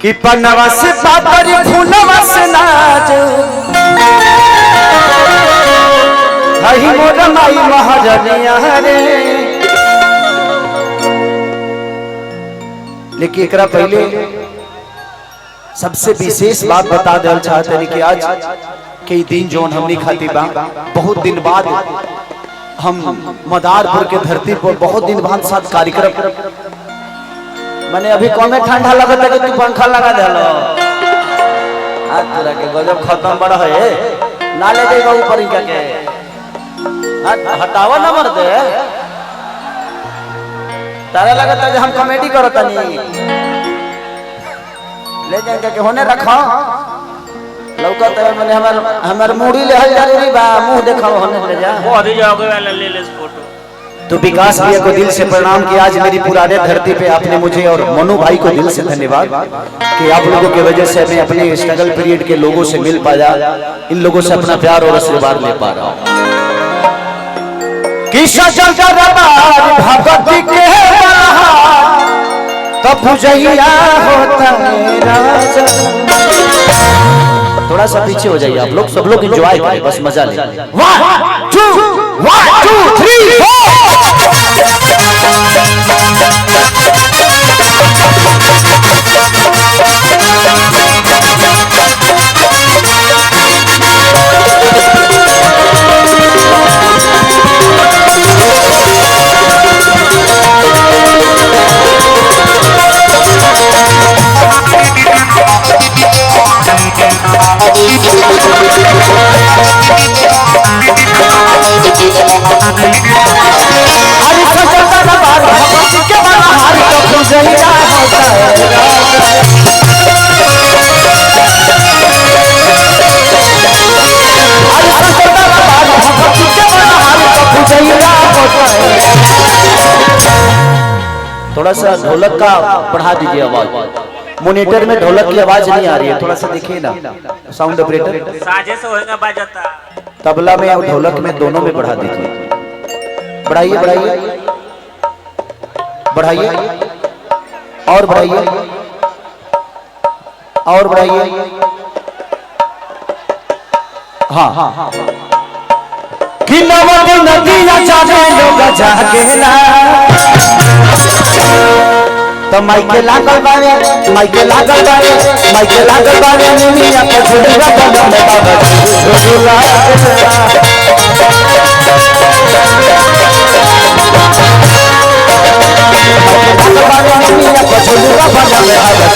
कि पनवा से पापरी फूलवा से नाच हई मोर माई महाजनिया रे। लेकिन एकरा पहले सबसे विशेष बात बता देना चाहते हैं कि आज कई दिन जोन हमने खाती बा बहुत दिन बाद हम मदारपुर के धरती पर बहुत दिन बाद साथ कार्यक्रम मैंने अभी कौन में ठंडा लगता है कि तू पंखा लगा दे लो आज तेरा के गजब खत्म बड़ा है ना ले जाएगा ऊपर इनका के हटावा ना मर दे तारा लगता है हम कॉमेडी करता नहीं ले जाएंगे के होने रखा लौकत है मैंने हमार मुड़ी ले हल जरूरी बा मुंह देखा होने ले जा वो अभी जाओगे वाला ले ले फोटो। तो विकास भैया को दिल से प्रणाम कि आज मेरी पुराने धरती पे आपने मुझे और मनु भाई को दिल से धन्यवाद कि आप लोगों की वजह से मैं अपने स्ट्रगल पीरियड के लोगों से मिल पाया, इन लोगों से अपना प्यार और आशीर्वाद ले पा रहा हूँ। भगवती के थोड़ा सा पीछे हो जाइए आप लोग, सब लोग एंजॉय करें, बस मजा लें। 1 2 3 थोड़ा सा ढोलक का बढ़ा दीजिए आवाज, मॉनिटर में ढोलक की आवाज नहीं आ रही है, थोड़ा सा देखिए ना साउंड ऑपरेटर। साजे से होएगा बजाता तबला में और ढोलक में दोनों में बढ़ा दीजिए, बढ़ाइए बढ़ाइए बढ़ाइए और बढ़ाइए और बढ़ाइए। हाँ हाँ हाँ कि नदी नदिया जाने लोग जागेला तो माइके लागल बावे माइके लागल बावे माइके लागल बावे निमिया के झुलुआ बनले बाबा झुलुआ निमिया के झुलुआ बनले बाबा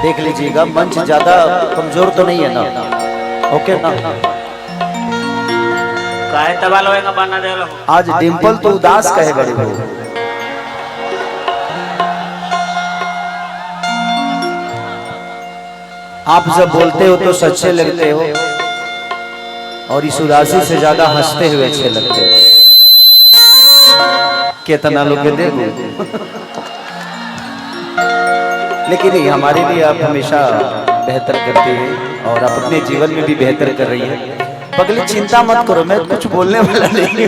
देख लीजिएगा मंच ज्यादा कमजोर तो नहीं है ना, ओके ना? काहे तबाल होएगा बना दे लो। आज डिंपल तो उदास कहे बड़ी भाई, आप जब बोलते हो तो सच्चे लगते हो और इस उदासी से ज्यादा हंसते हुए अच्छे लगते हो। कितना लोग देखो लेकिन नहीं, हमारे लिए आप हमेशा बेहतर करते हैं और आप अपने जीवन में भी बेहतर कर रही है। पगली चिंता मत करो, मैं कुछ बोलने वाला नहीं,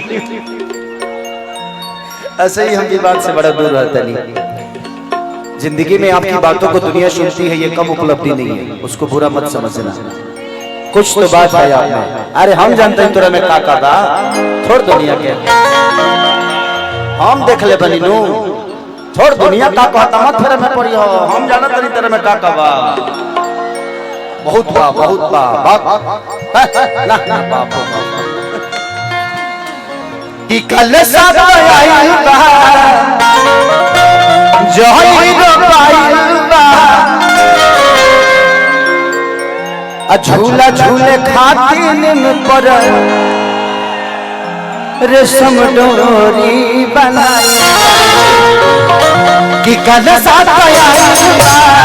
ऐसे ही हम ये बात से बड़ा दूर रहता नहीं। जिंदगी में आपकी बातों को दुनिया सुनती है, ये कम उपलब्धि नहीं है, उसको बुरा मत समझना। कुछ तो बात है आप में, अरे हम जानते हैं तुरा में का बा, छोड़ दुनिया के, हम देख ले बनी नू, छोड़ दुनिया का कहता मत फिर में पड़ी हो, हम जाना तरी तरह में का बा, बहुत बा बाप ना बाप कि कल सब आई बा झूला झूले खातिर पर रेशम डोरी बनाई कि कल साथ भाई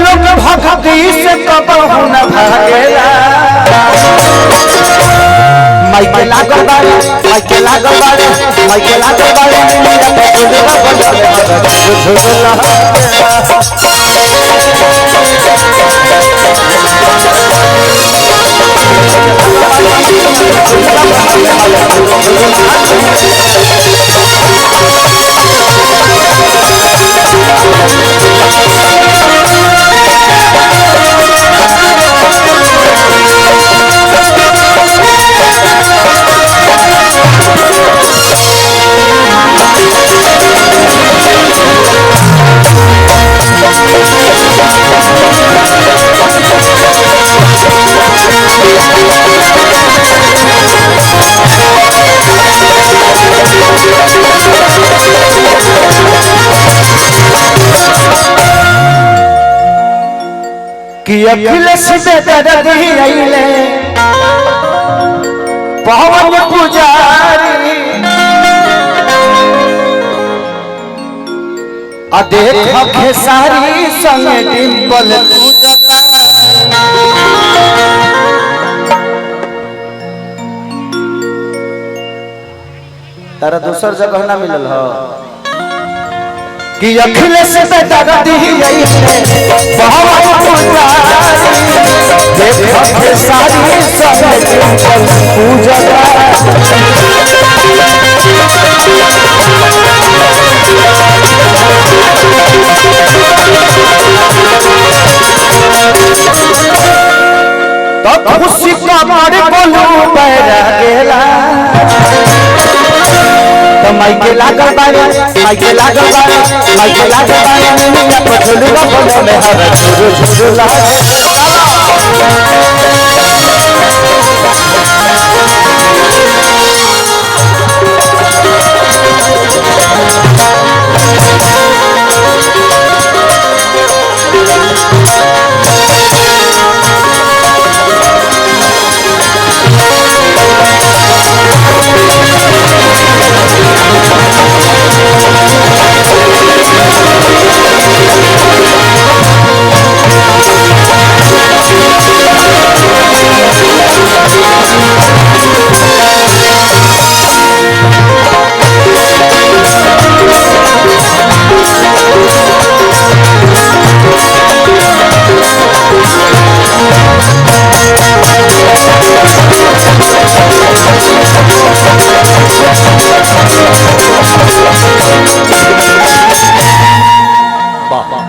रंग भक्ति से कबहू न भागेला माइके लागल बारे माइके लागल बारे माइके लागल कि अखिलेश बेदर्दी आइले पवन पुजारी आ देख खेसारी संग डिंपल पूजता तारा दूसर जगह ना मिलल हो कि अखिलेश बेदर्दी आइले पवन पुजारी देख खेसारी संग डिंपल पूजता तो खुशी का मारे बोलू बैरा गेला तो माइके लागल बारे माइके लागल बारे माइके लागल बारे पछलू बोलो में हर झुरु झुरु लागे